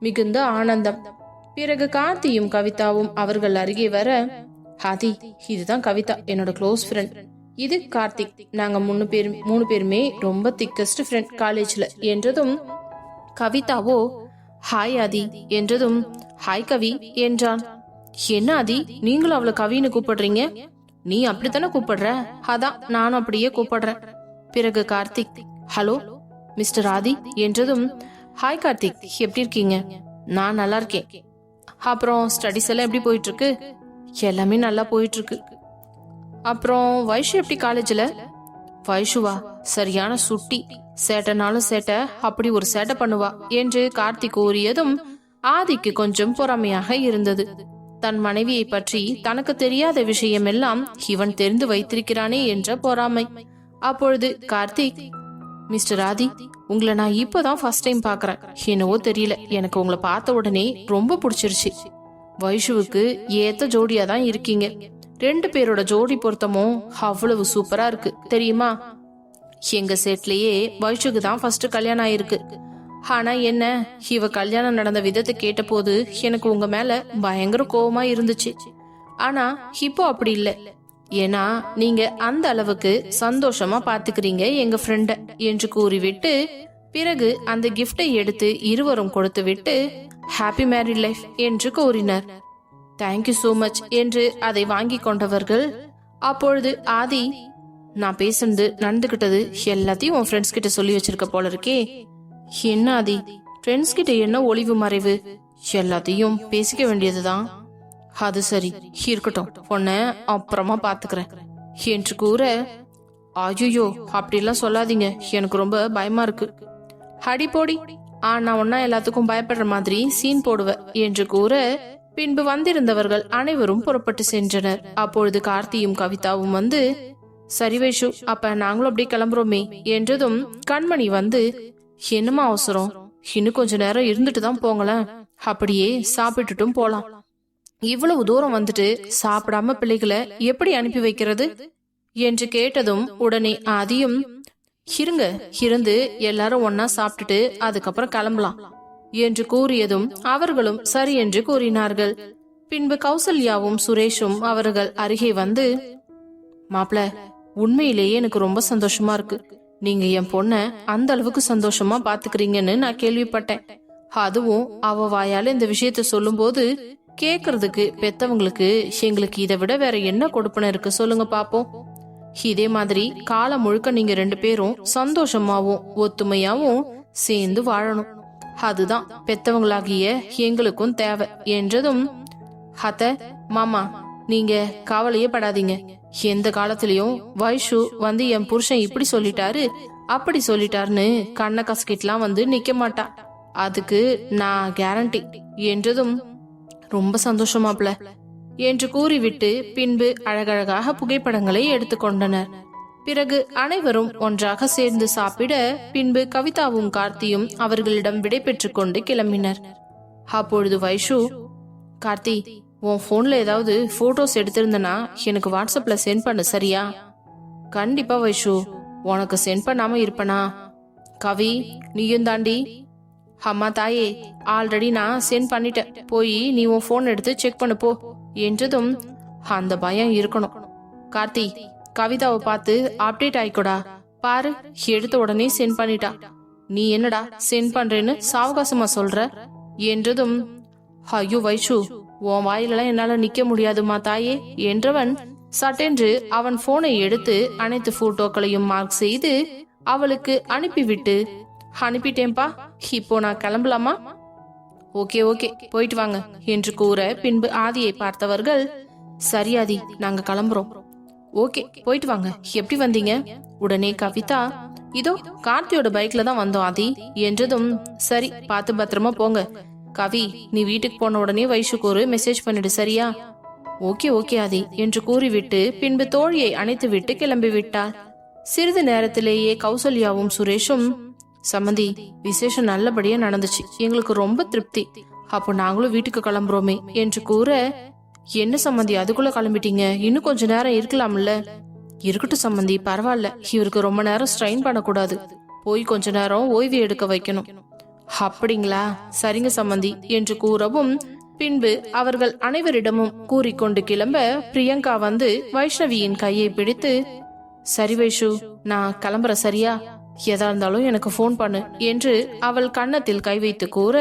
மிகுந்த ஆனந்தம். பிறகு கார்த்தியும் கவிதாவும் அவர்கள் அருகே வர, ஆதி, இதுதான் கவிதா, என்னோட க்ளோஸ் ஃப்ரெண்ட். இது கார்த்திக், நாங்க மூணு பேருமே ரொம்ப திக்கஸ்ட் ஃப்ரெண்ட் காலேஜ்ல என்றதும், கவிதாவோ ஹாய் ஆதி என்றதும், ஹாய் கவி என்றான். என்ன ஆதி, நீங்களும் அவளை கவின்னு கூப்பிடுறீங்க? நீ அப்படித்தானே கூப்பிடுற, அதான் நானும் அப்படியே கூப்பிடுறேன். பிறகு கார்த்திக், ஹலோ மிஸ்டர் ஆதி என்றதும், ஹாய் கார்த்திக், எப்படி இருக்கீங்க? நான் நல்லா இருக்கேன். அப்புறம் ஸ்டடிஸ் எல்லாம் எப்படி போயிட்டு இருக்கு? எல்லாமே நல்லா போயிட்டு இருக்கு. அப்புறம் வைஷு எப்படி காலேஜ்ல? வைஷுவா சரியான சுட்டி, சேட்டனாலும் சேட்டை, அப்படி ஒரு சேட்டை பண்ணுவா என்று கார்த்திக் கூறியதும் ஆதிக்கு கொஞ்சம் பொறாமையாக இருந்தது. தன் மனைவியை பற்றி தனக்கு தெரியாத விஷயம் எல்லாம் இவன் தெரிந்து வைத்திருக்கிறானே என்ற பொறாமை. அப்பொழுது கார்த்திக், மிஸ்டர் ஆதி, உங்களை நான் இப்பதான் ஃபர்ஸ்ட் டைம் பாக்குறேன். என்னவோ தெரியல, எனக்கு உங்களை பார்த்த உடனே ரொம்ப பிடிச்சிருச்சு. வைஷுவுக்கு ஏத்த ஜோடியா தான் இருக்கீங்க. 2 பேரோட ஜோடி பொருத்தமும் அவ்வளவு சூப்பரா இருக்கு தெரியுமா? எங்க செட்லயே வைஷுக்கு தான் ஃபர்ஸ்ட் கல்யாணம் ஆயிருக்கு. ஆனா என்ன, இவ கல்யாணம் நடந்த விதத்தை கேட்ட போது எனக்கு உங்க மேல பயங்கர கோவமா இருந்துச்சு. ஆனா இப்போ அப்படி இல்ல. ஏன்னா நீங்க அந்த அளவுக்கு சந்தோஷமா பாத்துக்கிறீங்க எங்க ஃப்ரெண்ட என்று கூறிவிட்டு, பிறகு அந்த கிஃப்டை எடுத்து இருவரும் கொடுத்து விட்டு ஹாப்பி மேரிட் லைஃப் என்று கூறினர். தேங்க்யூ சோ மச் என்று அதை வாங்கி கொண்டவர்கள், அப்பொழுது ஆதி, நான் பேசுனது நடந்துகிட்டது எல்லாத்தையும் உன் ஃப்ரெண்ட்ஸ் கிட்ட சொல்லி வச்சிருக்க போல இருக்கே. என்ன ஆதி, ஃப்ரெண்ட்ஸ் கிட்ட என்ன ஒளிவு மறைவு, எல்லாத்தையும் பேசிக்க வேண்டியதுதான். அது சரி, இருக்கட்டும், பொண்ண அப்புறமா பாத்துக்கிறேன் என்று கூற, ஐயோ அப்படிலாம் சொல்லாதீங்க, எனக்கு ரொம்ப பயமா இருக்கு. அடி போடி, நான் ஒன்னா எல்லாத்துக்கும் பயப்படுற மாதிரி சீன் போடுவ என்று கூற, பின்பு வந்திருந்தவர்கள் அனைவரும் புறப்பட்டு சென்றனர். அப்பொழுது கார்த்தியும் கவிதாவும் வந்து, சரி வைஷு, அப்ப நாங்களும் அப்படியே கிளம்புறோமே என்றதும் கண்மணி வந்து, என்னமா அவசரம், இன்னும் கொஞ்ச நேரம் இருந்துட்டு தான் போங்களேன், அப்படியே சாப்பிட்டுட்டும் போலாம். இவ்வளவு தூரம் வந்துட்டு சாப்பிடாம பிள்ளைகளை எப்படி அனுப்பி வைக்கிறது என்று கேட்டதும் உடனே ஆதியும், இருங்க, இருந்து எல்லாரும் ஒன்னா சாப்பிட்டுட்டு அதுக்கப்புறம் கிளம்பலாம் என்று கூறியதும் அவர்களும் சரி என்று கூறினார்கள். பின்பு கௌசல்யாவும் சுரேஷும் அவர்கள் அருகே வந்து, மாப்ள, உண்மையிலேயே எனக்கு ரொம்ப சந்தோஷமா இருக்கு. நீங்க என் பொண்ண அந்த அளவுக்கு சந்தோஷமா பாத்துக்கிறீங்கன்னு நான் கேள்விப்பட்டேன். அதுவும் அவ வாயால இந்த விஷயத்த சொல்லும் போது கேக்குறதுக்கு பெத்தவங்களுக்கு எங்களுக்கு இதை விட வேற என்ன கொடுப்பன இருக்கு சொல்லுங்க பாப்போம். இதே மாதிரி காலம் முழுக்க நீங்க 2 பேரும் சந்தோஷமாவும் ஒத்துமையாவும் சேர்ந்து வாழணும். அதுதான் பெத்தவங்களாகிய எங்களுக்கும் தேவை என்றதும், அத்த, மாமா, நீங்க கவலையே படாதீங்க. எந்த காலத்திலயும் வைஷு வந்து என் புருஷன் இப்படி சொல்லிட்டாரு அப்படி சொல்லிட்டாருன்னு கண்ண கசக்கிட்டுலாம் வந்து நிக்க மாட்டா, அதுக்கு நான் கேரண்டி என்றதும், ரொம்ப சந்தோஷமாப்ல என்று கூறிவிட்டு பின்பு அழகழகாக புகைப்படங்களை எடுத்துக்கொண்டனர். பிறகு அனைவரும் ஒன்றாக சேர்ந்து சாப்பிட பின்பு கவிதாவும் கார்த்தியும் அவர்களிடம் விடை பெற்றுக் கொண்டு கிளம்பினர். அப்பொழுது வைஷு, கார்த்தி, உன் போன்ல ஏதாவது போட்டோஸ் எடுத்திருந்தனா எனக்கு வாட்ஸ்அப்ல சென்ட் பண்ணு, சரியா? கண்டிப்பா வைஷு, உனக்கு சென்ட் பண்ணாம இருப்பனா? கவி, நீயும் தாண்டி? அம்மா தாயே, ஆல்ரெடி நான் சென்ட் பண்ணிட்டேன், போய் நீ உன் போன் எடுத்து செக் பண்ணு போ என்றதும், அந்த பயம் இருக்கணும். கார்த்தி, கவிதாவை பார்த்து அப்டேட் ஆயிக்கோடா, பாரு எடுத்த உடனே சென்ட் பண்ணிட்டா, நீ என்னடா சென்ட் பண்றேன்னு சாவகாசமா சொல்ற என்றதும், ஐயோ வைஷு, உன் வாயிலெல்லாம் என்னால நிக்க முடியாதுமா தாயே என்றவன் சட்டென்று அவன் போனை எடுத்து அனைத்து போட்டோக்களையும் மார்க் செய்து அவளுக்கு அனுப்பிவிட்டு, அனுப்பிட்டேன்பா, இப்போ நான் கிளம்பலாமா? ஓகே ஓகே, போயிட்டு வாங்க என்று கூற பின்பு ஆதியை பார்த்தவர்கள், சரி ஆதி, நாங்க கிளம்புறோம். ஓகே, போயிட்டு வாங்க. எப்படி வந்தீங்க? உடனே கவிதா, இதோ கார்த்தியோட பைக்ல தான் வந்தோம் ஆதி என்றதும், சரி, பார்த்து பத்திரமா போங்க. கவி, நீ வீட்டுக்கு போன உடனே வைஷுக்கு ஒரு மெசேஜ் பண்ணிடு, சரியா? ஓகே ஓகே ஆதி என்று கூறிவிட்டு பின்பு தோழியை அணைத்து விட்டு கிளம்பி விட்டாள். சிறிது நேரத்திலேயே கௌசல்யாவும் சுரேஷும், சம்மந்தி, விசேஷம் நல்லபடியா நடந்துச்சு, எங்களுக்கு ரொம்ப திருப்தி, அப்போ நாங்களும் வீட்டுக்கு கிளம்புறோமே என்று கூற, என்ன சம்மந்தி அதுக்குள்ள கிளம்பிட்டீங்க, இன்னும் கொஞ்ச நேரம் இருக்கலாம்ல? இருக்கட்டும் சம்மந்தி, பரவாயில்ல, இவருக்கு ரொம்ப நேரம் ஸ்ட்ரெயின் பண்ணக்கூடாது, போய் கொஞ்ச நேரம் ஓய்வு எடுக்க வைக்கணும். அப்படிங்களா, சரிங்க சம்மந்தி என்று கூறவும் பின்பு அவர்கள் அனைவரிடமும் கூறிக்கொண்டு கிளம்ப பிரியங்கா வந்து வைஷ்ணவியின் கையை பிடித்து, சரி வைஷு, நான் கிளம்புற, சரியா? எதா இருந்தாலும் எனக்கு போன் பண்ணு என்று அவள் கன்னத்தில் கை வைத்து கூற,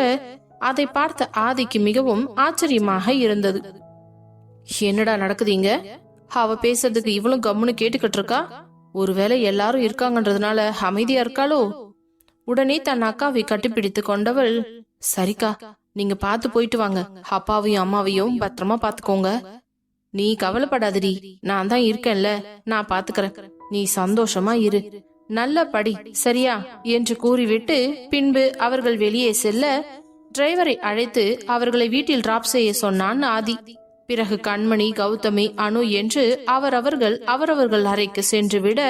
அதை பார்த்த ஆதிக்கு மிகவும் ஆச்சரியமாக இருந்தது. என்னடா நடக்குதுங்க? அவ பேசுறதுக்கு இவளும் கம்முன்னு கேட்டுக்கிட்டு இருக்கா, ஒருவேளை எல்லாரும் இருக்காங்கன்றதுனால அமைதியா இருக்காளோ? உடனே தன் அக்காவை கட்டிப்பிடித்து கொண்டவள், சரிக்கா, நீங்க பாத்து போயிட்டு வாங்க, அப்பாவையும் அம்மாவையும் பத்திரமா பாத்துக்கோங்க. நீ கவலைப்படாதடி, நான் தான் இருக்கேன்ல, நான் பாத்துக்கிறேன், நீ சந்தோஷமா இரு, நல்ல படி, சரியா என்று கூறிவிட்டு பின்பு அவர்கள் வெளியே செல்ல டிரைவரை அழைத்து அவர்களை வீட்டில் டிராப் செய்ய சொன்னான் ஆதி. பிறகு கண்மணி, கௌதமி, அனு என்று அவரவர்கள் அறைக்கு சென்று விட,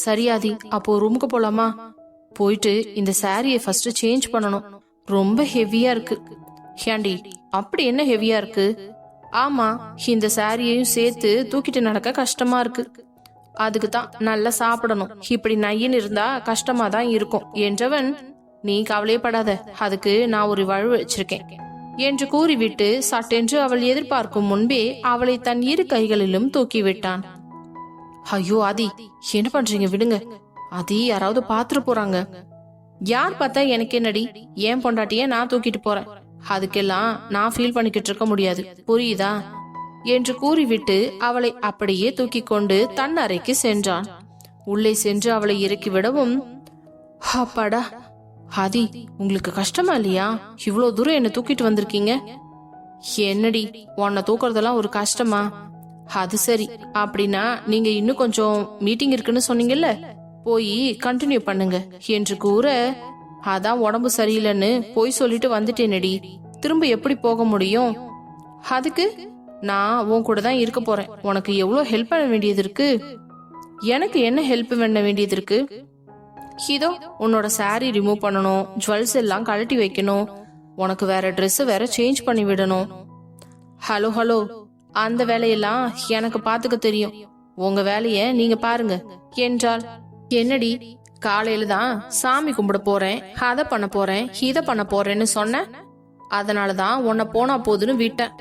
சரியாதி, அப்போ ரூமுக்கு போலாமா? போயிட்டு இந்த சாரியை ஃபர்ஸ்ட் சேஞ்ச் பண்ணணும், ரொம்ப ஹெவியா இருக்கு. ஏண்டி, அப்படி என்ன ஹெவியா இருக்கு? ஆமா, இந்த சாரியையும் சேர்த்து தூக்கிட்டு நடக்க கஷ்டமா இருக்கு, அதுக்கு தான் நல்லா சாப்பிடணும், இப்படி நையின்னு இருந்தா கஷ்டமா தான் இருக்கும் என்றவன், நீ கவலையப்படாத, அதுக்கு நான் ஒரு வழு வச்சிருக்கேன் என்று கூறிவிட்டு சட்டென்று அவள் எதிர்பார்க்கும் முன்பே அவளை தன் 2 கைகளிலும் தூக்கிவிட்டான். ஐயோ ஆதி, என்ன பண்றீங்க, விடுங்க, ஆதி, யாராவது பாத்துட்டு போறாங்க. யார் பார்த்தா எனக்கு என்னடி, ஏன் பொண்டாட்டிய நான் தூக்கிட்டு போறேன், அதுக்கெல்லாம் நான் ஃபீல் பண்ணிக்கிட்டு இருக்க முடியாது, புரியுதா? என்று கூறிவிட்டு அவளை அப்படியே தூக்கி கொண்டு தன் அறைக்கு சென்றான். உள்ளே சென்று அவளை இறக்கிவிடவும், அப்பாடா ஆதி, உங்களுக்கு கஷ்டமா இல்லையா? இவ்வளவு தூரம் என்ன தூக்கிட்டு வந்திருக்கீங்க. என்னடி உன்னை தூக்குறதெல்லாம் ஒரு கஷ்டமா? அது சரி, அப்படின்னா நீங்க இன்னும் கொஞ்சம் மீட்டிங் இருக்குன்னு சொன்னீங்கல்ல, போய் கண்டினியூ பண்ணுங்க என்று கூற, அதான் உடம்பு சரியில்லைன்னு போய் சொல்லிட்டு வந்துட்டேனடி, திரும்ப எப்படி போக முடியும்? அதுக்கு நான் உன் கூட தான் இருக்க போறேன். உனக்கு எவ்வளவு ஹெல்ப் பண்ண வேண்டியது இருக்கு. எனக்கு என்ன ஹெல்ப் பண்ண வேண்டியது இருக்கு? இதோ உன்னோட சாரி ரிமூவ் பண்ணணும், ஜுவல்ஸ் எல்லாம் கழட்டி வைக்கணும், உனக்கு வேற ட்ரெஸ் வேற சேஞ்ச் பண்ணி விடணும். ஹலோ ஹலோ, அந்த வேலையெல்லாம் எனக்கு பாத்துக்க தெரியும். உங்க வேலைய நீங்க பாருங்க என்றாள். என்னடி, காலையில தான் சாமி கும்பிட போறேன், அத பண்ண போறேன், இத பண்ண போறேன்னு சொன்ன, அதனாலதான் உன்னை போனா போதுன்னு விட்டேன்.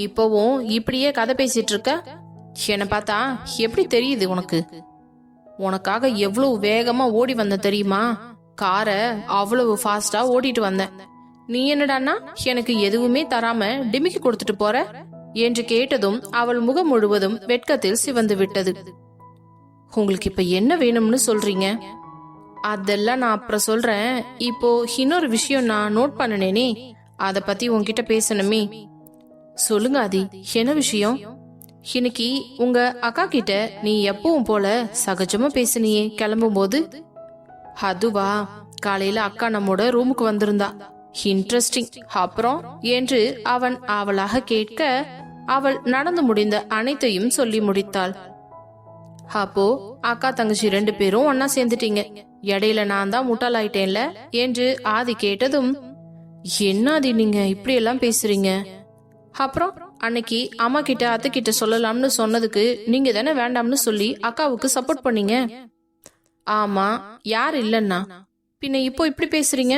இப்பவும் இப்படியே கதை பேசிட்டு இருக்க. என்ன பார்த்தா எப்படி தெரியுது உனக்கு? உனக்காக எவ்வளவு வேகமா ஓடி வந்த தெரியுமா? காரை அவ்வளவு ஃபாஸ்டா ஓடிட்டு வந்தேன். நீ என்னடான்னா எனக்கு எதுவுமே தராம டிமிக்கி கொடுத்துட்டு போற என்று கேட்டதும் அவள் முகம் முழுவதும் வெட்கத்தில் சிவந்து விட்டது. உங்களுக்கு இப்ப என்ன வேணும்னு சொல்றீங்க? அதெல்லாம் நான் அப்புறம் சொல்றேன். இப்போ இன்னொரு விஷயம் நான் நோட் பண்ணனேனே, அத பத்தி உன்கிட்ட பேசணுமே. சொல்லுங்க ஆதி, என்ன விஷயம்? இன்னைக்கு உங்க அக்கா கிட்ட நீ எப்பவும் போல சகஜமா பேசினியே கிளம்பும் போது. அதுவா, காலையில அக்கா நம்மோட ரூமுக்கு வந்திருந்தா. இன்ட்ரெஸ்டிங். அப்புறம் என்று அவன் அவளாக கேட்க, அவள் நடந்து முடிந்த அனைத்தையும் சொல்லி முடித்தாள். அப்போ அக்கா தங்கச்சி 2 பேரும் ஒன்னா சேர்ந்துட்டீங்க. இடையில நான் தான் முட்டாளாயிட்டேன்ல என்று ஆதி கேட்டதும், என்ன ஆதி நீங்க இப்படி எல்லாம் பேசுறீங்க? அப்புறம் அன்னைக்கு அம்மா கிட்ட அத்தை கிட்ட சொல்லலாம்னு சொன்னதுக்கு நீங்க தானே வேண்டாம்னு சொல்லி அக்காவுக்கு சப்போர்ட் பண்ணீங்க. ஆமா, யார் இல்லன்னா, பின்ன இப்போ இப்படி பேசுறீங்க?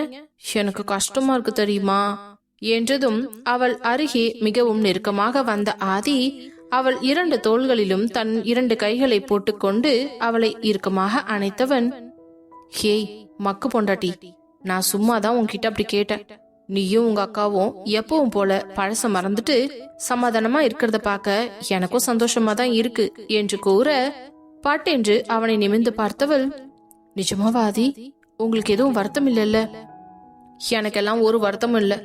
எனக்கு கஷ்டமா இருக்கு தெரியுமா என்றதும் அவள் அருகே மிகவும் நெருக்கமாக வந்த ஆதி அவள் 2 தோள்களிலும் தன் 2 கைகளை போட்டுக்கொண்டு அவளை இறுக்கமாக அணைத்தவன், ஹேய் மக்கு பொண்டாட்டி, நான் சும்மாதான் உன்கிட்ட அப்படி கேட்டேன். நீயும் உங்க அக்காவும் எப்பவும் போல பழச மறந்துட்டு சமாதானமா இருக்கிறத பார்க்க எனக்கும் சந்தோஷமா தான் இருக்கு என்று கூற, பாட்டென்று அவனை நிமிர்ந்து பார்த்தவள், நிஜமாவாதி உங்களுக்கு எதுவும் வருத்தம் இல்லல்ல? எனக்கெல்லாம் ஒரு வருத்தமும் இல்ல.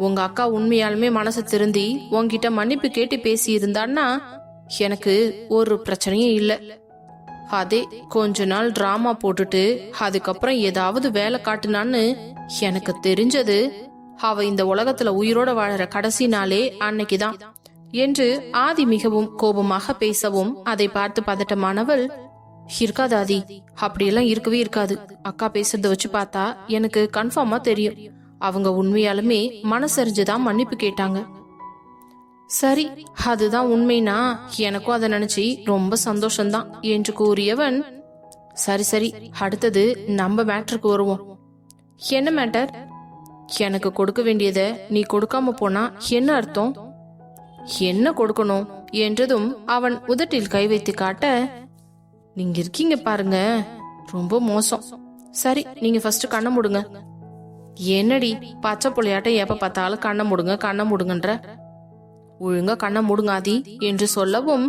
உங்க அக்கா உண்மையாலுமே மனசு திருந்தி உன்கிட்ட மன்னிப்பு கேட்டு பேசி இருந்தான்னா எனக்கு ஒரு பிரச்சனையும் இல்ல. அதே கொஞ்ச நாள் டிராமா போட்டுட்டு அதுக்கப்புறம் ஏதாவது வேலை காட்டுனான்னு எனக்கு தெரிஞ்சது, அவ இந்த உலகத்துல உயிரோட வாழற கடைசி நாளே அன்னைக்குதான் என்று ஆதி மிகவும் கோபமாக பேசவும், அதை பார்த்து பதட்டமானவள், இருக்காது ஆதி, அப்படியெல்லாம் இருக்கவே இருக்காது. அக்கா பேசுறத வச்சு பார்த்தா எனக்கு கன்ஃபார்மா தெரியும், அவங்க உண்மையாலுமே மனசறிஞ்சுதான் மன்னிப்பு கேட்டாங்க. சரி, அதுதான் உண்மைனா எனக்கும் அதை நினைச்சு ரொம்ப சந்தோஷம்தான் என்று கூறியவன், சரி சரி, அடுத்தது நம்ம மேட்டருக்கு வருவோம். என்ன மேட்டர்? எனக்கு கொடுக்க வேண்டியத நீ கொடுக்காம போனா என்ன அர்த்தம்? என்ன கொடுக்கணும் என்றதும் அவன் உதட்டில் கை வைத்து காட்ட, நீங்க இருக்கீங்க பாருங்க, ரொம்ப மோசம். சரி, நீங்க ஃபர்ஸ்ட் கண்ணை மூடுங்க. என்னடி பச்சை புள்ளையாட்ட எப்ப பார்த்தாலும் கண்ணை மூடுங்கன்ற? ஒழுங்கா கண்ணை மூடுங்காதி என்று சொல்லவும்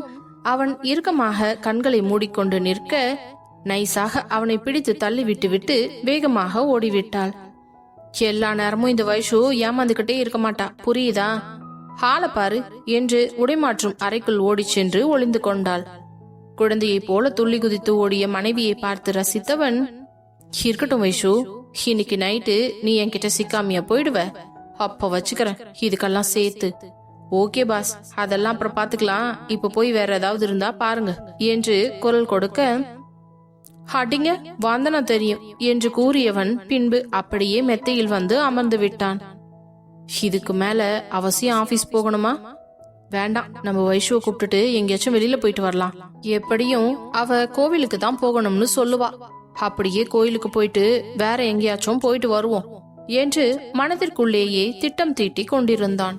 அவன் இறுக்கமாக கண்களை மூடிக்கொண்டு நிற்க, நைஸாக அவனை பிடித்து தள்ளி விட்டு வேகமாக ஓடிவிட்டாள். எல்லா நேரமும் இந்த வைஷு ஏமாந்துகிட்டே இருக்க மாட்டா, புரியுதா? ஹால பாரு என்று உடைமாற்றும் அறைக்குள் ஓடி சென்று ஒளிந்து கொண்டாள். குழந்தையை போல துள்ளி குதித்து ஓடிய மனைவியை பார்த்து ரசித்தவன், இருக்கட்டும் வைஷு, இன்னைக்கு நைட்டு நீ என்கிட்ட சிக்காமியா போயிடுவ, அப்ப வச்சுக்கிறேன் இதுக்கெல்லாம் சேர்த்து. ஓகே பாஸ், அதெல்லாம் அப்புறம் பாத்துக்கலாம், இப்ப போய் வேற ஏதாவது இருந்தா பாருங்க என்று குரல் கொடுக்க, அடிங்க வந்தனா தெரியும் என்று கூறியவன் பின்பு அப்படியே மெத்தையில் வந்து அமர்ந்து விட்டான். இதுக்கு மேல அவசியம் ஆபீஸ் போகணுமா? வேண்டாம், நம்ம வைஷுவை கூப்பிட்டுட்டு எங்கேயாச்சும் வெளியில போயிட்டு வரலாம். எப்படியும் அவ கோவிலுக்கு தான் போகணும்னு சொல்லுவா, அப்படியே கோயிலுக்கு போயிட்டு வேற எங்கேயாச்சும் போயிட்டு வருவோம் என்று மனதிற்குள்ளேயே திட்டம் தீட்டி கொண்டிருந்தான்.